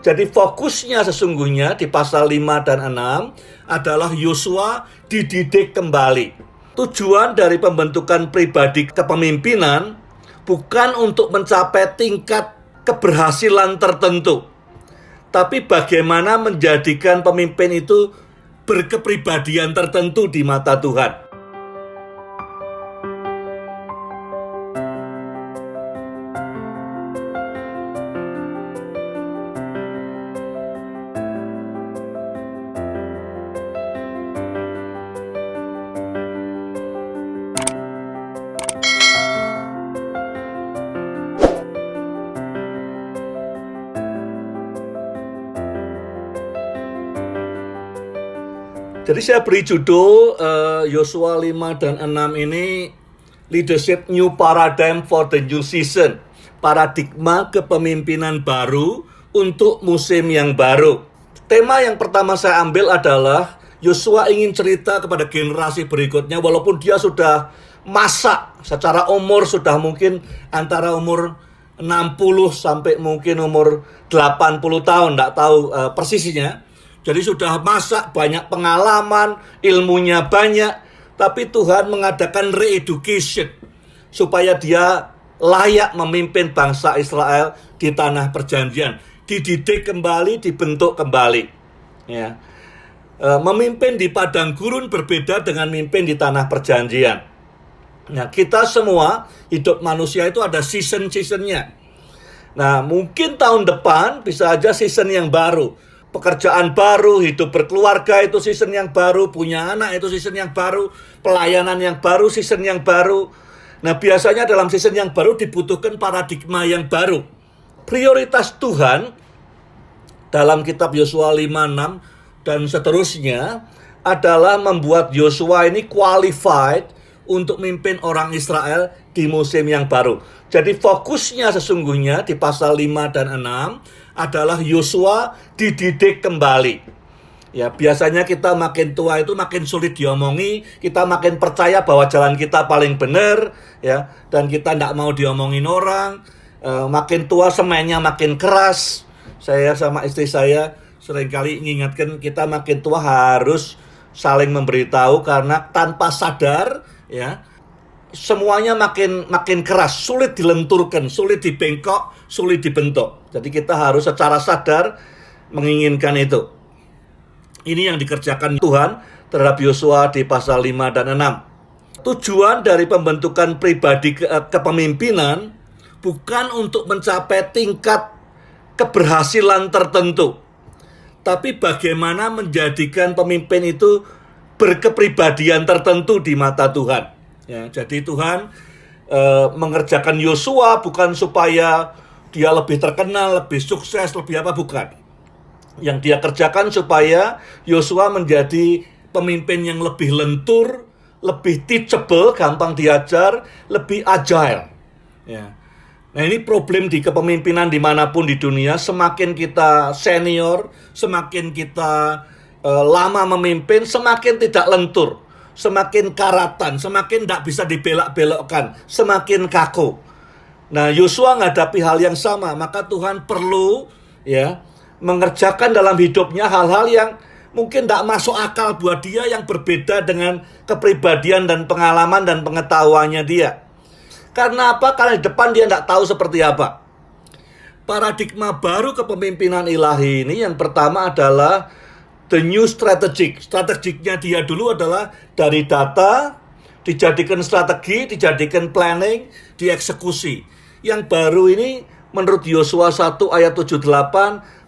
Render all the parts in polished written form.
Jadi fokusnya sesungguhnya di pasal 5 dan 6 adalah Yosua dididik kembali. Tujuan dari pembentukan pribadi kepemimpinan bukan untuk mencapai tingkat keberhasilan tertentu, tapi bagaimana menjadikan pemimpin itu berkepribadian tertentu di mata Tuhan. Jadi saya beri judul Yosua 5 dan 6 ini Leadership New Paradigm for the New Season. Paradigma kepemimpinan baru untuk musim yang baru. Tema yang pertama saya ambil adalah Yosua ingin cerita kepada generasi berikutnya walaupun dia sudah masak secara umur, sudah mungkin antara umur 60 sampai mungkin umur 80 tahun, tidak tahu persisnya. Jadi sudah masak, banyak pengalaman, ilmunya banyak. Tapi Tuhan mengadakan re-education supaya dia layak memimpin bangsa Israel di tanah perjanjian. Dididik kembali, dibentuk kembali. Ya. Memimpin di padang gurun berbeda dengan memimpin di tanah perjanjian. Nah, kita semua, hidup manusia itu ada season-seasonnya. Nah, mungkin tahun depan bisa aja season yang baru. Pekerjaan baru, hidup berkeluarga itu season yang baru, punya anak itu season yang baru, pelayanan yang baru, season yang baru. Nah, biasanya dalam season yang baru dibutuhkan paradigma yang baru. Prioritas Tuhan dalam kitab Yosua 5, 6 dan seterusnya adalah membuat Yosua ini qualified untuk memimpin orang Israel di musim yang baru. Jadi fokusnya sesungguhnya di pasal 5 dan 6 adalah Yosua dididik kembali. Ya, biasanya kita makin tua itu makin sulit diomongi, kita makin percaya bahwa jalan kita paling benar, ya, dan kita tidak mau diomongin orang. Makin tua semennya makin keras. Saya sama istri saya seringkali mengingatkan kita makin tua harus saling memberitahu karena tanpa sadar, ya, semuanya makin keras, sulit dilenturkan, sulit dibengkok, sulit dibentuk. Jadi kita harus secara sadar menginginkan itu. Ini yang dikerjakan Tuhan terhadap Yosua di pasal 5 dan 6. Tujuan dari pembentukan pribadi kepemimpinan bukan untuk mencapai tingkat keberhasilan tertentu, tapi bagaimana menjadikan pemimpin itu berkepribadian tertentu di mata Tuhan. Ya, jadi Tuhan mengerjakan Yosua bukan supaya dia lebih terkenal, lebih sukses, lebih apa, bukan. Yang dia kerjakan supaya Yosua menjadi pemimpin yang lebih lentur, lebih teachable, gampang diajar, lebih agile. Ya. Nah, ini problem di kepemimpinan dimanapun di dunia. Semakin kita senior, semakin kita lama memimpin, semakin tidak lentur, semakin karatan, semakin tidak bisa dibelok-belokkan, semakin kaku. Nah, Yosua menghadapi hal yang sama, maka Tuhan perlu, ya, mengerjakan dalam hidupnya hal-hal yang mungkin tidak masuk akal buat dia, yang berbeda dengan kepribadian dan pengalaman dan pengetahuannya dia. Karena apa? Karena di depan dia tidak tahu seperti apa. Paradigma baru kepemimpinan ilahi ini yang pertama adalah the new strategic. Strategiknya dia dulu adalah dari data, dijadikan strategi, dijadikan planning, dieksekusi. Yang baru ini menurut Yosua 1 ayat 78,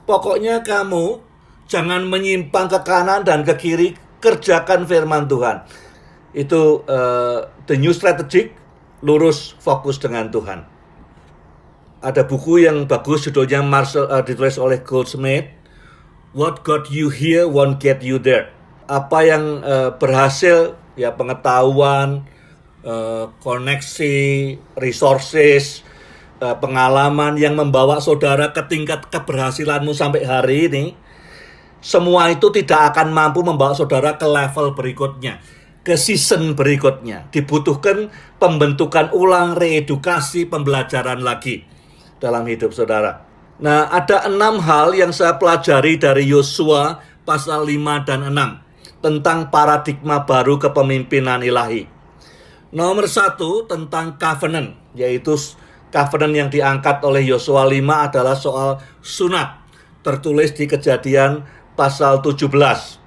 pokoknya kamu jangan menyimpang ke kanan dan ke kiri, kerjakan firman Tuhan. Itu the new strategic, lurus fokus dengan Tuhan. Ada buku yang bagus judulnya ditulis oleh Goldsmith, What got you here won't get you there. Apa yang berhasil, ya, pengetahuan, koneksi, resources, pengalaman yang membawa saudara ke tingkat keberhasilanmu sampai hari ini, semua itu tidak akan mampu membawa saudara ke level berikutnya, ke season berikutnya. Dibutuhkan pembentukan ulang, reedukasi, pembelajaran lagi dalam hidup saudara. Nah, ada 6 hal yang saya pelajari dari Yosua pasal 5 dan 6 tentang paradigma baru kepemimpinan ilahi. Nomor 1 tentang covenant, yaitu covenant yang diangkat oleh Yosua 5 adalah soal sunat, tertulis di Kejadian pasal 17.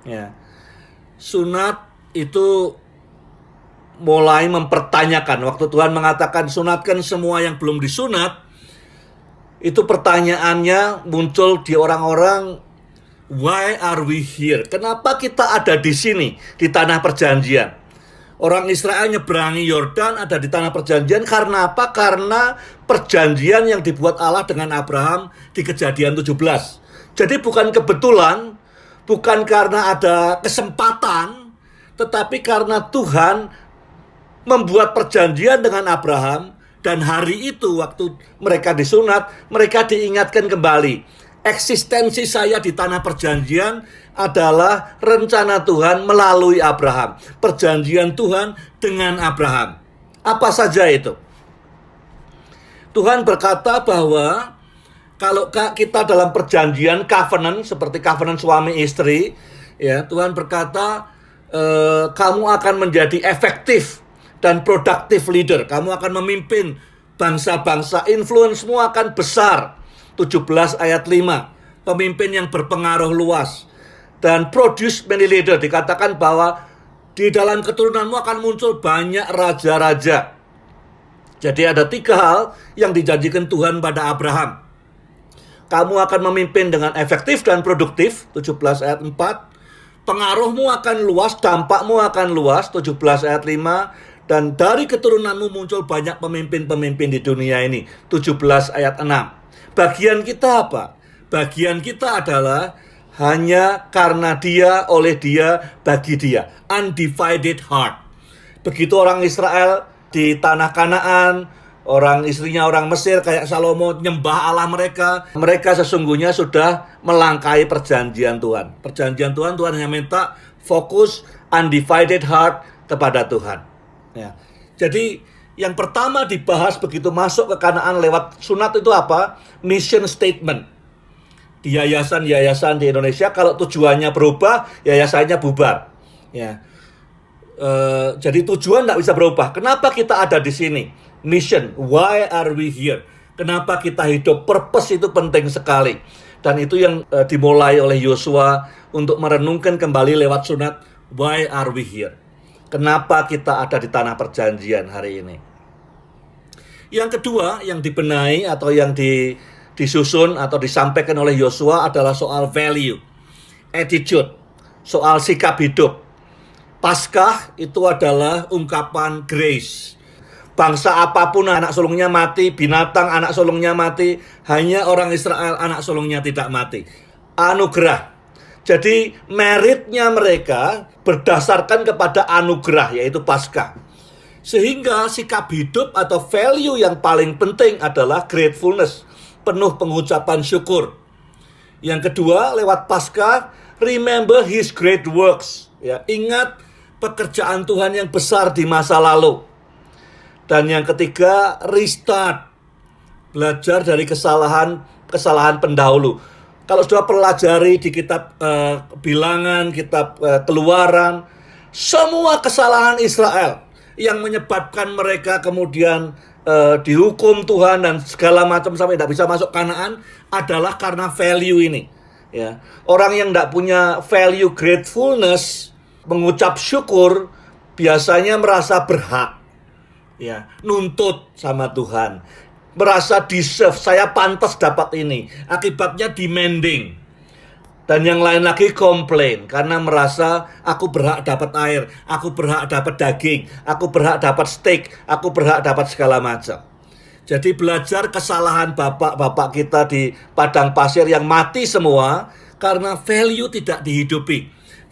Ya. Sunat itu mulai mempertanyakan, waktu Tuhan mengatakan sunatkan semua yang belum disunat, itu pertanyaannya muncul di orang-orang, why are we here? Kenapa kita ada di sini, di tanah perjanjian? Orang Israel nyeberangi Yordan, ada di tanah perjanjian karena apa? Karena perjanjian yang dibuat Allah dengan Abraham di Kejadian 17. Jadi bukan kebetulan, bukan karena ada kesempatan, tetapi karena Tuhan membuat perjanjian dengan Abraham. Dan hari itu waktu mereka disunat, mereka diingatkan kembali. Eksistensi saya di tanah perjanjian adalah rencana Tuhan melalui Abraham. Perjanjian Tuhan dengan Abraham. Apa saja itu? Tuhan berkata bahwa kalau kita dalam perjanjian covenant, seperti covenant suami istri, ya, Tuhan berkata, kamu akan menjadi efektif dan produktif leader. Kamu akan memimpin bangsa-bangsa. Influence-mu akan besar. 17 ayat 5. Pemimpin yang berpengaruh luas. Dan produce many leader. Dikatakan bahwa di dalam keturunanmu akan muncul banyak raja-raja. Jadi ada 3 hal yang dijanjikan Tuhan pada Abraham. Kamu akan memimpin dengan efektif dan produktif. 17 ayat 4. Pengaruhmu akan luas, dampakmu akan luas. 17 ayat 5. Dan dari keturunanmu muncul banyak pemimpin-pemimpin di dunia ini. 17 ayat 6. Bagian kita apa? Bagian kita adalah hanya karena dia, oleh dia, bagi dia. Undivided heart. Begitu orang Israel di tanah Kanaan, orang istrinya orang Mesir kayak Salomo nyembah Allah mereka. Mereka sesungguhnya sudah melangkahi perjanjian Tuhan. Perjanjian Tuhan hanya minta fokus undivided heart kepada Tuhan. Ya. Jadi yang pertama dibahas begitu masuk ke Kanaan lewat sunat itu apa? Mission statement. Di yayasan-yayasan di Indonesia kalau tujuannya berubah, yayasannya bubar. Ya. Jadi tujuan tidak bisa berubah. Kenapa kita ada di sini? Mission, why are we here? Kenapa kita hidup? Purpose itu penting sekali. Dan itu yang dimulai oleh Yosua untuk merenungkan kembali lewat sunat, why are we here? Kenapa kita ada di tanah perjanjian hari ini? Yang kedua, yang dibenahi atau yang disusun atau disampaikan oleh Yosua adalah soal value, attitude, soal sikap hidup. Paskah itu adalah ungkapan grace. Bangsa apapun anak sulungnya mati, binatang anak sulungnya mati, hanya orang Israel anak sulungnya tidak mati. Anugerah. Jadi meritnya mereka berdasarkan kepada anugerah, yaitu Paskah. Sehingga sikap hidup atau value yang paling penting adalah gratefulness, penuh pengucapan syukur. Yang kedua, lewat Paskah, remember His great works. Ya, ingat pekerjaan Tuhan yang besar di masa lalu. Dan yang ketiga, restart, belajar dari kesalahan pendahulu. Kalau sudah pelajari di kitab Bilangan, kitab Keluaran, semua kesalahan Israel yang menyebabkan mereka kemudian dihukum Tuhan dan segala macam sampai tidak bisa masuk Kanaan adalah karena value ini. Ya. Orang yang tidak punya value gratefulness, mengucap syukur, biasanya merasa berhak, ya, nuntut sama Tuhan. Merasa deserve, saya pantas dapat ini. Akibatnya demanding. Dan yang lain lagi komplain. Karena merasa aku berhak dapat air. Aku berhak dapat daging. Aku berhak dapat steak. Aku berhak dapat segala macam. Jadi belajar kesalahan bapak-bapak kita di padang pasir yang mati semua. Karena value tidak dihidupi.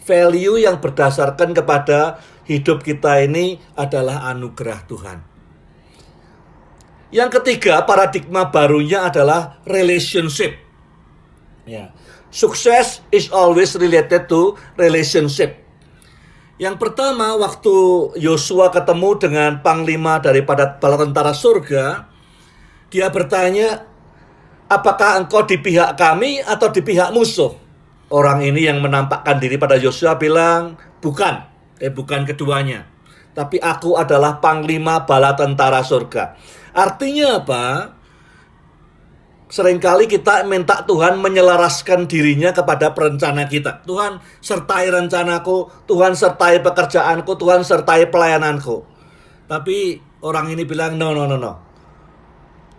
Value yang berdasarkan kepada hidup kita ini adalah anugerah Tuhan. Yang ketiga, paradigma barunya adalah relationship. Ya. Sukses is always related to relationship. Yang pertama, waktu Yosua ketemu dengan panglima daripada bala tentara surga, dia bertanya, apakah engkau di pihak kami atau di pihak musuh? Orang ini yang menampakkan diri pada Yosua bilang, bukan keduanya. Tapi aku adalah panglima bala tentara surga. Artinya apa? Seringkali kita minta Tuhan menyelaraskan dirinya kepada perencana kita. Tuhan sertai rencanaku, Tuhan sertai pekerjaanku, Tuhan sertai pelayananku. Tapi orang ini bilang, no.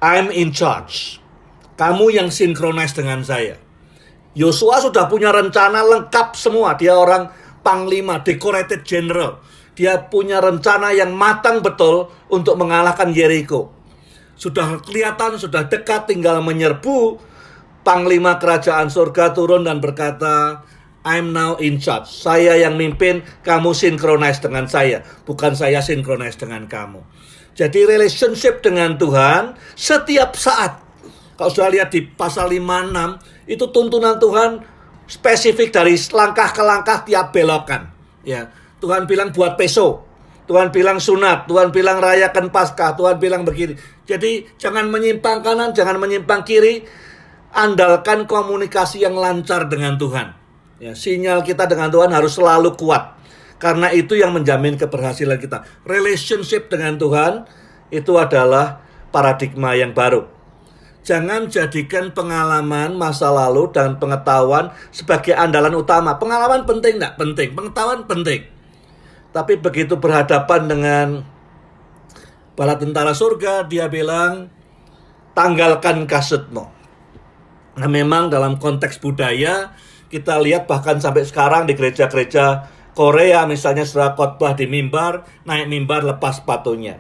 I'm in charge. Kamu yang synchronize dengan saya. Yosua sudah punya rencana lengkap semua. Dia orang panglima, decorated general. Dia punya rencana yang matang betul untuk mengalahkan Yeriko. Sudah kelihatan, sudah dekat, tinggal menyerbu. Panglima kerajaan surga turun dan berkata, I'm now in charge. Saya yang mimpin, kamu synchronize dengan saya. Bukan saya synchronize dengan kamu. Jadi relationship dengan Tuhan setiap saat. Kalau sudah lihat di pasal 56, itu tuntunan Tuhan spesifik dari langkah ke langkah tiap belokan. Ya, Tuhan bilang buat peso. Tuhan bilang sunat, Tuhan bilang rayakan Paskah, Tuhan bilang begini. Jadi jangan menyimpang kanan, jangan menyimpang kiri. Andalkan komunikasi yang lancar dengan Tuhan. Ya, sinyal kita dengan Tuhan harus selalu kuat. Karena itu yang menjamin keberhasilan kita. Relationship dengan Tuhan itu adalah paradigma yang baru. Jangan jadikan pengalaman masa lalu dan pengetahuan sebagai andalan utama. Pengalaman penting enggak? Penting. Pengetahuan penting. Tapi begitu berhadapan dengan bala tentara surga, dia bilang, tanggalkan kasutmu. Nah, memang dalam konteks budaya, kita lihat bahkan sampai sekarang di gereja-gereja Korea, misalnya setelah khotbah di mimbar, naik mimbar lepas sepatunya.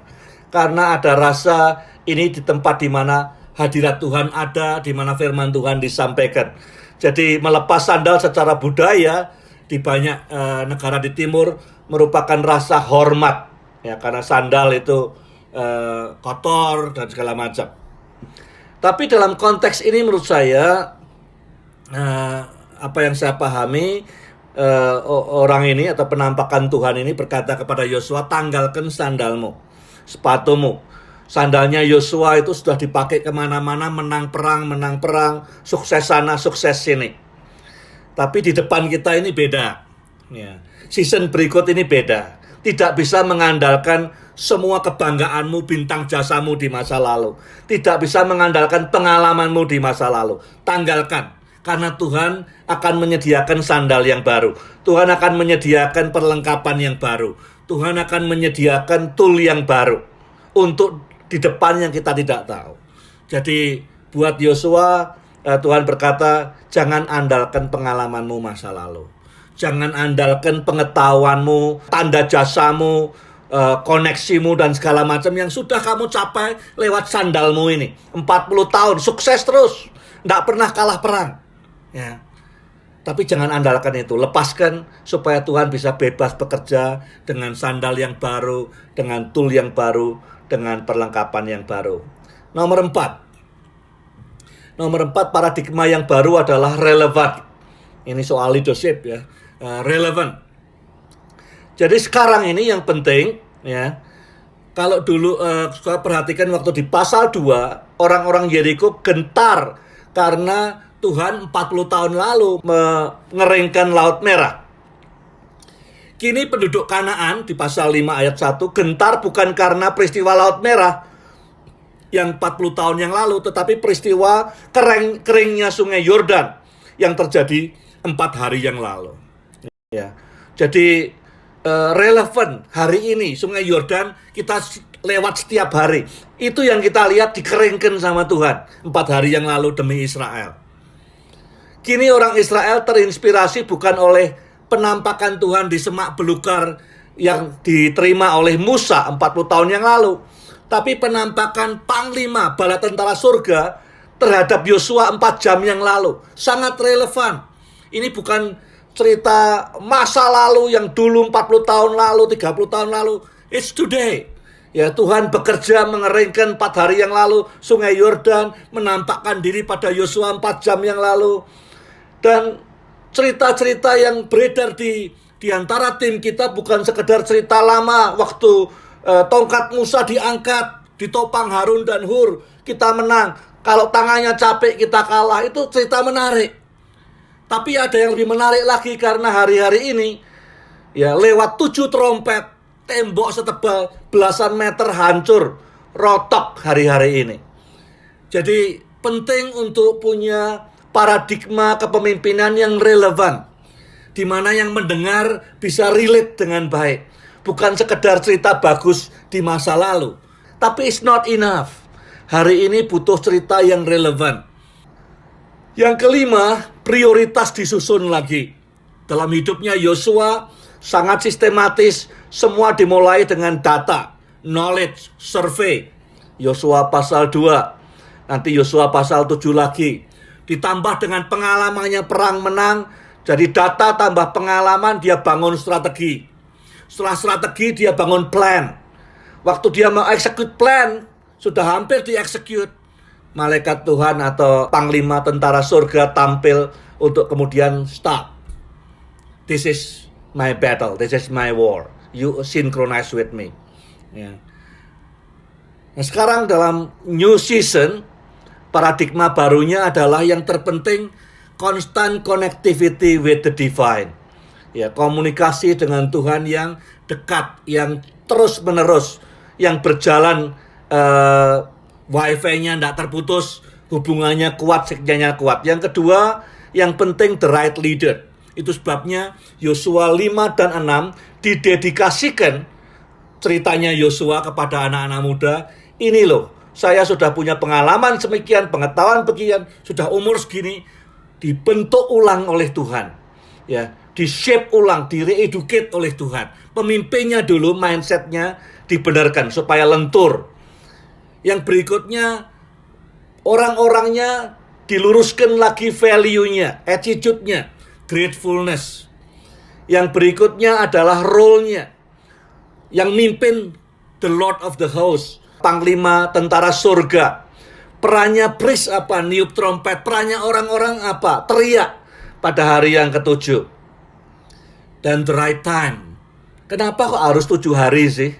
Karena ada rasa ini di tempat di mana hadirat Tuhan ada, di mana firman Tuhan disampaikan. Jadi melepas sandal secara budaya di banyak negara di timur merupakan rasa hormat, ya, karena sandal itu kotor dan segala macam. Tapi dalam konteks ini menurut saya apa yang saya pahami, orang ini atau penampakan Tuhan ini berkata kepada Yosua, tanggalkan sandalmu, sepatumu. Sandalnya Yosua itu sudah dipakai kemana-mana, menang perang, sukses sana, sukses sini. Tapi di depan kita ini beda. Ya. Season berikut ini beda. Tidak bisa mengandalkan semua kebanggaanmu, bintang jasamu di masa lalu. Tidak bisa mengandalkan pengalamanmu di masa lalu. Tanggalkan. Karena Tuhan akan menyediakan sandal yang baru. Tuhan akan menyediakan perlengkapan yang baru. Tuhan akan menyediakan tool yang baru. Untuk di depan yang kita tidak tahu. Jadi buat Yosua, Tuhan berkata, jangan andalkan pengalamanmu masa lalu. Jangan andalkan pengetahuanmu, tanda jasamu, koneksimu dan segala macam yang sudah kamu capai lewat sandalmu ini. 40 tahun, sukses terus. Tidak pernah kalah perang. Ya. Tapi jangan andalkan itu. Lepaskan supaya Tuhan bisa bebas bekerja dengan sandal yang baru, dengan tool yang baru, dengan perlengkapan yang baru. Nomor 4, paradigma yang baru adalah relevan. Ini soal leadership ya. Relevan. Jadi sekarang ini yang penting ya. Kalau dulu saya perhatikan waktu di pasal 2, orang-orang Yeriko gentar karena Tuhan 40 tahun lalu mengeringkan Laut Merah. Kini penduduk Kanaan di pasal 5 ayat 1 gentar bukan karena peristiwa Laut Merah yang 40 tahun yang lalu, tetapi peristiwa keringnya sungai Yordan yang terjadi 4 hari yang lalu. Ya, jadi relevan hari ini sungai Yordan kita lewat setiap hari. Itu yang kita lihat dikeringkan sama Tuhan 4 hari yang lalu demi Israel. Kini orang Israel terinspirasi bukan oleh penampakan Tuhan di semak belukar yang diterima oleh Musa 40 tahun yang lalu, tapi penampakan panglima bala tentara surga terhadap Yosua 4 jam yang lalu. Sangat relevan. Ini bukan cerita masa lalu yang dulu 40 tahun lalu, 30 tahun lalu. It's today. Ya, Tuhan bekerja mengeringkan 4 hari yang lalu sungai Yordan, menampakkan diri pada Yosua 4 jam yang lalu. Dan cerita-cerita yang beredar di antara tim kita bukan sekedar cerita lama waktu tongkat Musa diangkat, ditopang Harun dan Hur, kita menang. Kalau tangannya capek kita kalah, itu cerita menarik. Tapi ada yang lebih menarik lagi karena hari-hari ini ya lewat 7 trompet, tembok setebal belasan meter hancur, rotok hari-hari ini. Jadi penting untuk punya paradigma kepemimpinan yang relevan, di mana yang mendengar bisa relate dengan baik. Bukan sekedar cerita bagus di masa lalu. Tapi it's not enough. Hari ini butuh cerita yang relevan. Yang kelima, prioritas disusun lagi. Dalam hidupnya Yosua sangat sistematis, semua dimulai dengan data, knowledge, survey. Yosua pasal 2, nanti Yosua pasal 7 lagi. Ditambah dengan pengalamannya perang menang, jadi data tambah pengalaman, dia bangun strategi. Setelah strategi, dia bangun plan. Waktu dia mau execute plan, sudah hampir di-execute. Malaikat Tuhan atau panglima tentara surga tampil untuk kemudian stop. This is my battle, this is my war. You synchronize with me. Ya. Nah, sekarang dalam new season, paradigma barunya adalah yang terpenting constant connectivity with the divine. Ya, komunikasi dengan Tuhan yang dekat, yang terus-menerus, yang berjalan wifi-nya tidak terputus, hubungannya kuat, sinyalnya kuat. Yang kedua, yang penting the right leader. Itu sebabnya Yosua 5 dan 6 didedikasikan ceritanya Yosua kepada anak-anak muda. Ini loh, saya sudah punya pengalaman semikian, pengetahuan begini, sudah umur segini, dibentuk ulang oleh Tuhan. Ya, di-shape ulang, di-re-educate oleh Tuhan. Pemimpinnya dulu mindset-nya dibenarkan supaya lentur. Yang berikutnya, orang-orangnya diluruskan lagi value-nya, attitude-nya, gratefulness. Yang berikutnya adalah role-nya. Yang mimpin the Lord of the Host, panglima tentara surga. Perannya priest apa? Niup trompet. Perannya orang-orang apa? Teriak pada hari yang ke-7. Dan the right time. Kenapa kok harus 7 hari sih?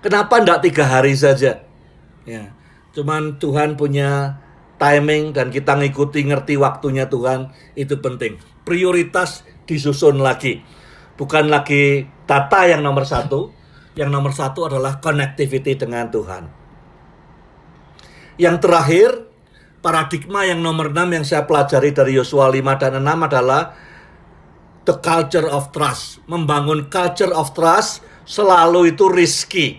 Kenapa enggak 3 hari saja? Ya, cuman Tuhan punya timing dan kita ngerti waktunya Tuhan, itu penting. Prioritas disusun lagi. Bukan lagi data yang nomor satu. Yang nomor satu adalah connectivity dengan Tuhan. Yang terakhir, paradigma yang nomor 6 yang saya pelajari dari Yosua 5 dan 6 adalah the culture of trust. Membangun culture of trust selalu itu risky.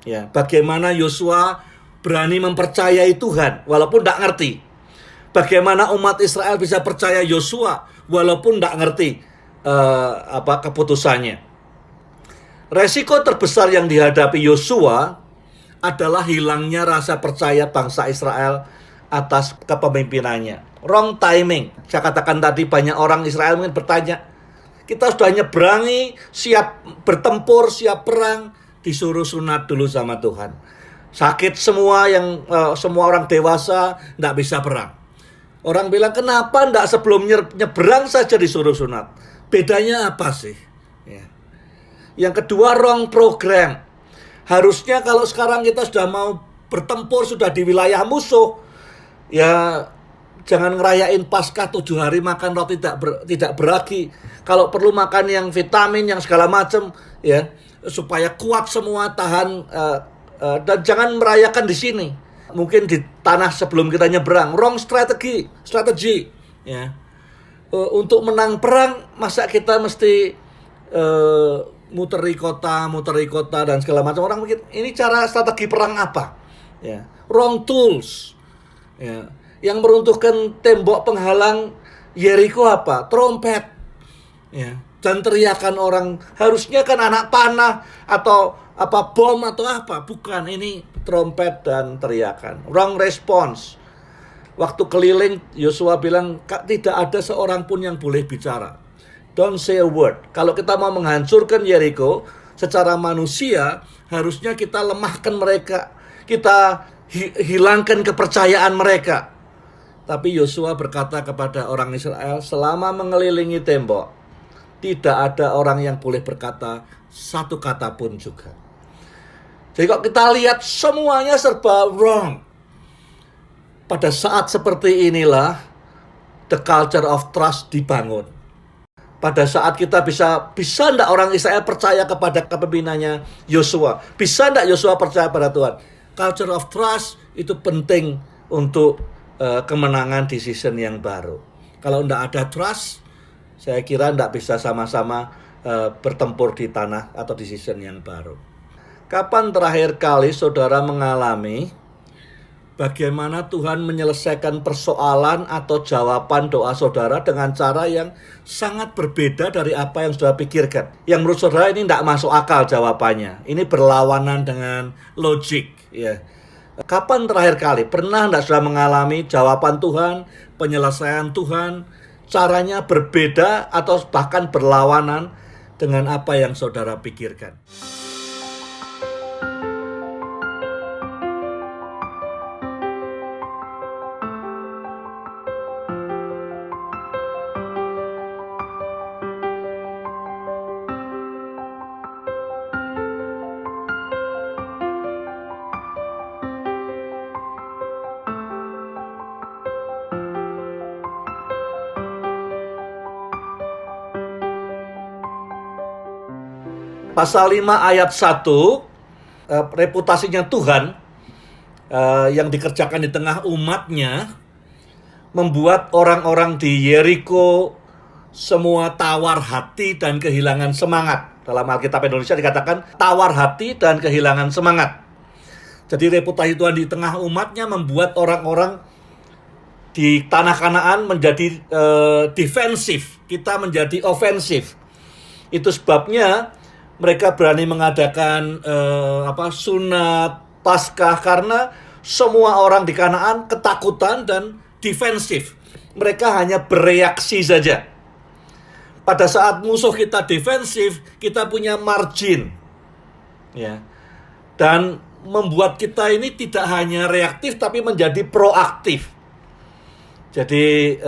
Ya, bagaimana Yosua berani mempercayai Tuhan walaupun tidak ngerti. Bagaimana umat Israel bisa percaya Yosua walaupun tidak ngerti keputusannya. Resiko terbesar yang dihadapi Yosua adalah hilangnya rasa percaya bangsa Israel atas kepemimpinannya. Wrong timing. Saya katakan tadi banyak orang Israel mungkin bertanya, kita sudah nyeberangi, siap bertempur, siap perang, disuruh sunat dulu sama Tuhan. Sakit semua semua orang dewasa tidak bisa perang. Orang bilang, kenapa tidak sebelum nyeberang saja disuruh sunat? Bedanya apa sih? Ya. Yang kedua, wrong program. Harusnya kalau sekarang kita sudah mau bertempur, sudah di wilayah musuh, ya jangan ngerayain Paskah 7 hari makan roti tidak beragi. Kalau perlu makan yang vitamin, yang segala macam, ya supaya kuat semua, tahan. Dan jangan merayakan di sini. Mungkin di tanah sebelum kita nyebrang. Wrong strategi. Ya. Untuk menang perang, masa kita mesti muteri kota dan segala macam. Orang mungkin ini cara strategi perang apa? Ya. Wrong tools. Ya. Yang meruntuhkan tembok penghalang Yeriko apa? Trompet. Ya. Dan teriakan orang. Harusnya kan anak panah atau bom atau apa, bukan, ini trompet dan teriakan. Wrong response. Waktu keliling, Yosua bilang, tidak ada seorang pun yang boleh bicara. Don't say a word. Kalau kita mau menghancurkan Yeriko secara manusia, harusnya kita lemahkan mereka, kita hilangkan kepercayaan mereka. Tapi Yosua berkata kepada orang Israel, selama mengelilingi tembok, tidak ada orang yang boleh berkata satu kata pun juga. Jadi kalau kita lihat semuanya serba wrong. Pada saat seperti inilah the culture of trust dibangun. Pada saat kita bisa enggak orang Israel percaya kepada kepemimpinannya Yosua? Bisa enggak Yosua percaya pada Tuhan? Culture of trust itu penting untuk kemenangan di season yang baru. Kalau enggak ada trust, saya kira enggak bisa sama-sama bertempur di tanah atau di season yang baru. Kapan terakhir kali saudara mengalami bagaimana Tuhan menyelesaikan persoalan atau jawaban doa saudara dengan cara yang sangat berbeda dari apa yang saudara pikirkan? Yang menurut saudara ini tidak masuk akal jawabannya. Ini berlawanan dengan logik. Ya. Kapan terakhir kali? Pernah tidak saudara mengalami jawaban Tuhan, penyelesaian Tuhan, caranya berbeda atau bahkan berlawanan dengan apa yang saudara pikirkan? Pasal 5 ayat 1, reputasinya Tuhan yang dikerjakan di tengah umatnya membuat orang-orang di Yeriko semua tawar hati dan kehilangan semangat. Dalam Alkitab Indonesia dikatakan tawar hati dan kehilangan semangat. Jadi reputasi Tuhan di tengah umatnya membuat orang-orang di tanah Kanaan menjadi defensif, kita menjadi ofensif. Itu sebabnya mereka berani mengadakan sunat, Paskah, karena semua orang di Kanaan ketakutan dan defensif. Mereka hanya bereaksi saja. Pada saat musuh kita defensif, kita punya margin. Ya. Dan membuat kita ini tidak hanya reaktif tapi menjadi proaktif. Jadi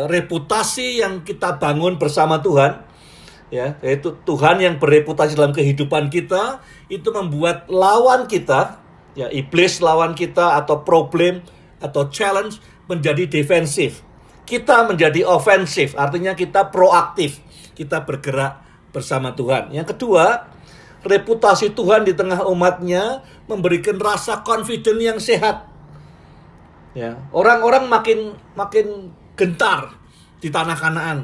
reputasi yang kita bangun bersama Tuhan, ya, yaitu Tuhan yang bereputasi dalam kehidupan kita, itu membuat lawan kita, ya, iblis lawan kita atau problem atau challenge menjadi defensif. Kita menjadi ofensif, artinya kita proaktif, kita bergerak bersama Tuhan. Yang kedua, reputasi Tuhan di tengah umatnya memberikan rasa confident yang sehat. Ya, orang-orang makin gentar di tanah Kanaan.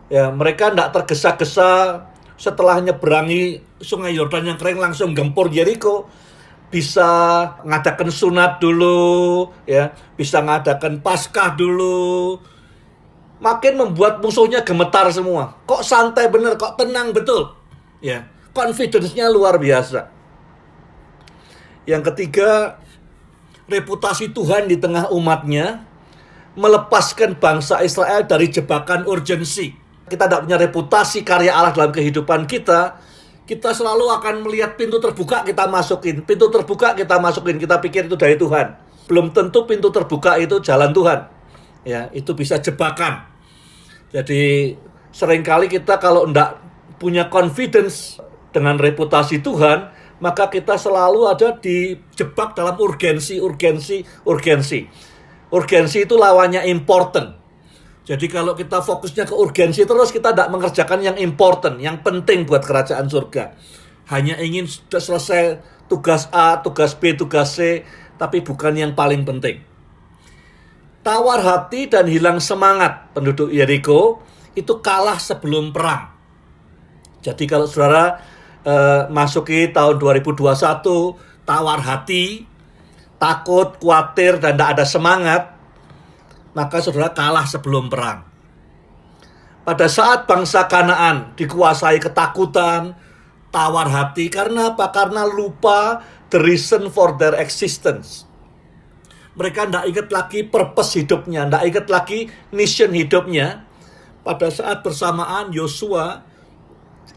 Ya, mereka tidak tergesa-gesa setelah nyeberangi sungai Yordan yang kering langsung gempur Yeriko. Bisa ngadakan sunat dulu, ya, bisa ngadakan Paskah dulu. Makin membuat musuhnya gemetar semua. Kok santai bener, kok tenang betul. Ya, confidence-nya luar biasa. Yang ketiga, reputasi Tuhan di tengah umatnya melepaskan bangsa Israel dari jebakan urgensi. Kita tidak punya reputasi karya Allah dalam kehidupan kita, kita selalu akan melihat pintu terbuka, kita masukin. Pintu terbuka, kita masukin. Kita pikir itu dari Tuhan. Belum tentu pintu terbuka itu jalan Tuhan. Ya, itu bisa jebakan. Jadi, seringkali kita kalau tidak punya confidence dengan reputasi Tuhan, maka kita selalu ada dijebak dalam urgensi. Urgensi itu lawannya important. Jadi kalau kita fokusnya ke urgensi terus, kita tidak mengerjakan yang important, yang penting buat kerajaan surga. Hanya ingin sudah selesai tugas A, tugas B, tugas C, tapi bukan yang paling penting. Tawar hati dan hilang semangat penduduk Yeriko itu kalah sebelum perang. Jadi kalau saudara masuki tahun 2021, tawar hati, takut, khawatir, dan tidak ada semangat, maka saudara kalah sebelum perang. Pada saat bangsa Kanaan dikuasai ketakutan, tawar hati, karena apa? Karena lupa the reason for their existence. Mereka tidak ingat lagi purpose hidupnya, tidak ingat lagi mission hidupnya. Pada saat bersamaan Yosua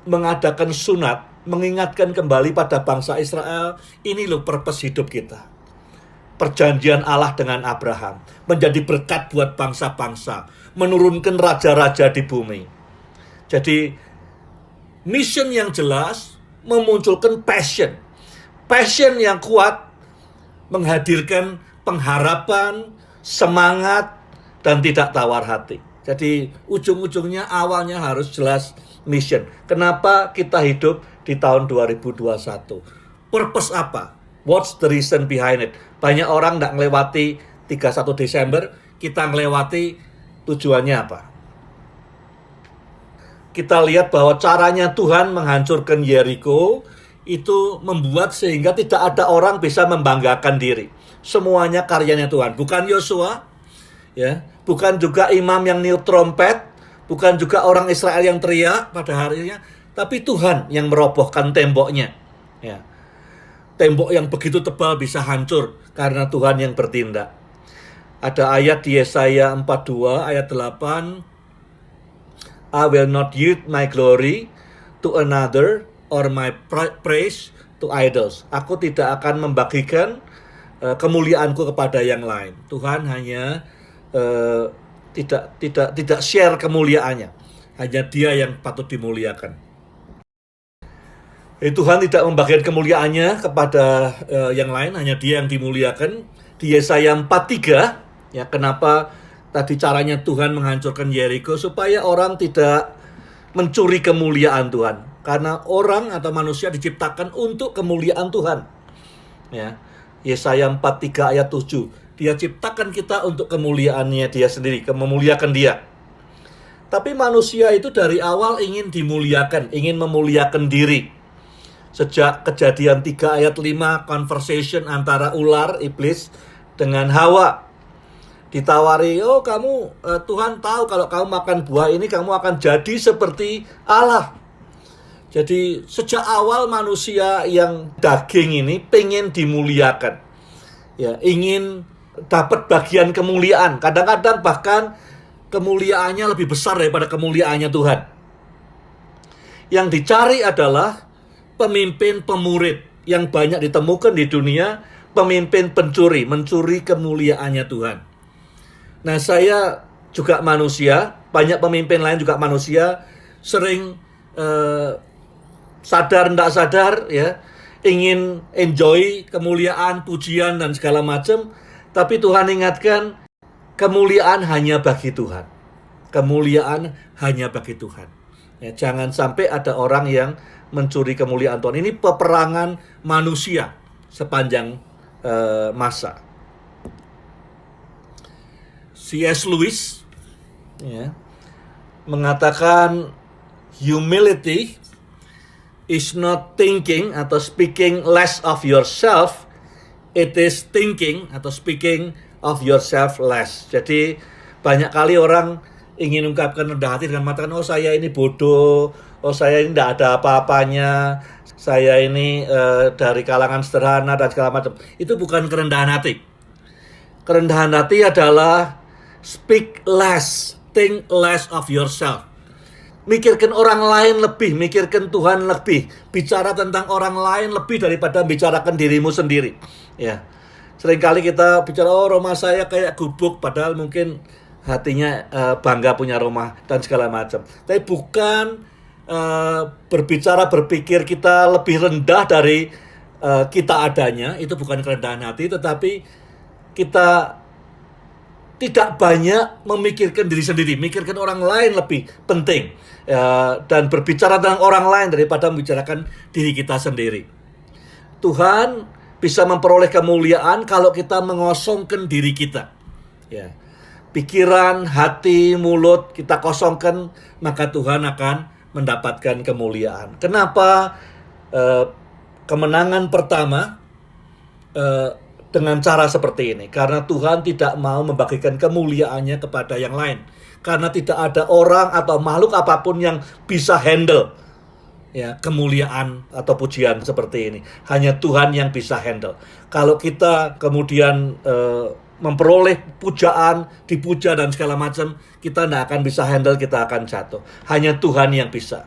mengadakan sunat, mengingatkan kembali pada bangsa Israel, ini loh purpose hidup kita. Perjanjian Allah dengan Abraham, menjadi berkat buat bangsa-bangsa, menurunkan raja-raja di bumi. Jadi, mission yang jelas memunculkan passion yang kuat, menghadirkan pengharapan, semangat, dan tidak tawar hati. Jadi ujung-ujungnya awalnya harus jelas mission. Kenapa kita hidup di tahun 2021? Purpose apa? What's the reason behind it? Banyak orang nggak ngelewati 31 Desember, kita ngelewati tujuannya apa? Kita lihat bahwa caranya Tuhan menghancurkan Yeriko itu membuat sehingga tidak ada orang bisa membanggakan diri. Semuanya karyanya Tuhan, bukan Yosua, ya, bukan juga imam yang niup trompet, bukan juga orang Israel yang teriak pada harinya, tapi Tuhan yang merobohkan temboknya. Ya. Tembok yang begitu tebal bisa hancur karena Tuhan yang bertindak. Ada ayat di Yesaya 42 ayat 8, I will not yield my glory to another or my praise to idols. Aku tidak akan membagikan kemuliaanku kepada yang lain. Tuhan hanya tidak share kemuliaannya. Hanya Dia yang patut dimuliakan. Tuhan tidak membagikan kemuliaannya kepada yang lain, hanya Dia yang dimuliakan. Di Yesaya 43, ya, kenapa tadi caranya Tuhan menghancurkan Yeriko? Supaya orang tidak mencuri kemuliaan Tuhan. Karena orang atau manusia diciptakan untuk kemuliaan Tuhan. Ya. Yesaya 43 ayat 7. Dia ciptakan kita untuk kemuliaannya Dia sendiri, memuliakan Dia. Tapi manusia itu dari awal ingin dimuliakan, ingin memuliakan diri. Sejak Kejadian 3 ayat 5, conversation antara ular, iblis, dengan Hawa. Ditawari, oh kamu, Tuhan tahu kalau kamu makan buah ini, kamu akan jadi seperti Allah. Jadi sejak awal manusia yang daging ini pengen dimuliakan, ya, ingin dapat bagian kemuliaan. Kadang-kadang bahkan kemuliaannya lebih besar daripada kemuliaannya Tuhan. Yang dicari adalah pemimpin pemurid yang banyak ditemukan di dunia, pemimpin pencuri, mencuri kemuliaannya Tuhan. Nah, saya juga manusia, banyak pemimpin lain juga manusia, sering sadar tidak sadar, ya, ingin enjoy kemuliaan, pujian dan segala macam, tapi Tuhan ingatkan kemuliaan hanya bagi Tuhan. Kemuliaan hanya bagi Tuhan. Ya, jangan sampai ada orang yang mencuri kemuliaan Tuhan. Ini peperangan manusia sepanjang masa. C.S. Lewis, ya, mengatakan humility is not thinking atau speaking less of yourself, it is thinking atau speaking of yourself less. Jadi banyak kali orang ingin ungkapkan rendah hati dengan mengatakan, oh saya ini bodoh, oh saya ini tidak ada apa-apanya, saya ini dari kalangan sederhana dan segala macam. Itu bukan kerendahan hati. Kerendahan hati adalah speak less, think less of yourself. Mikirkan orang lain lebih, mikirkan Tuhan lebih, bicara tentang orang lain lebih daripada bicarakan dirimu sendiri. Ya, seringkali kita bicara, oh rumah saya kayak gubuk, padahal mungkin hatinya bangga punya rumah dan segala macam. Tapi bukan berpikir kita lebih rendah dari kita adanya, itu bukan kerendahan hati, tetapi kita tidak banyak memikirkan diri sendiri, mikirkan orang lain lebih penting, dan berbicara tentang orang lain daripada membicarakan diri kita sendiri. Tuhan bisa memperoleh kemuliaan kalau kita mengosongkan diri kita, ya. Pikiran, hati, mulut kita kosongkan, maka Tuhan akan mendapatkan kemuliaan. Kenapa kemenangan pertama dengan cara seperti ini? Karena Tuhan tidak mau membagikan kemuliaannya kepada yang lain. Karena tidak ada orang atau makhluk apapun yang bisa handle, ya, kemuliaan atau pujian seperti ini. Hanya Tuhan yang bisa handle. Kalau kita kemudian memperoleh pujaan, dipuja dan segala macam, kita tidak akan bisa handle, kita akan jatuh. Hanya Tuhan yang bisa.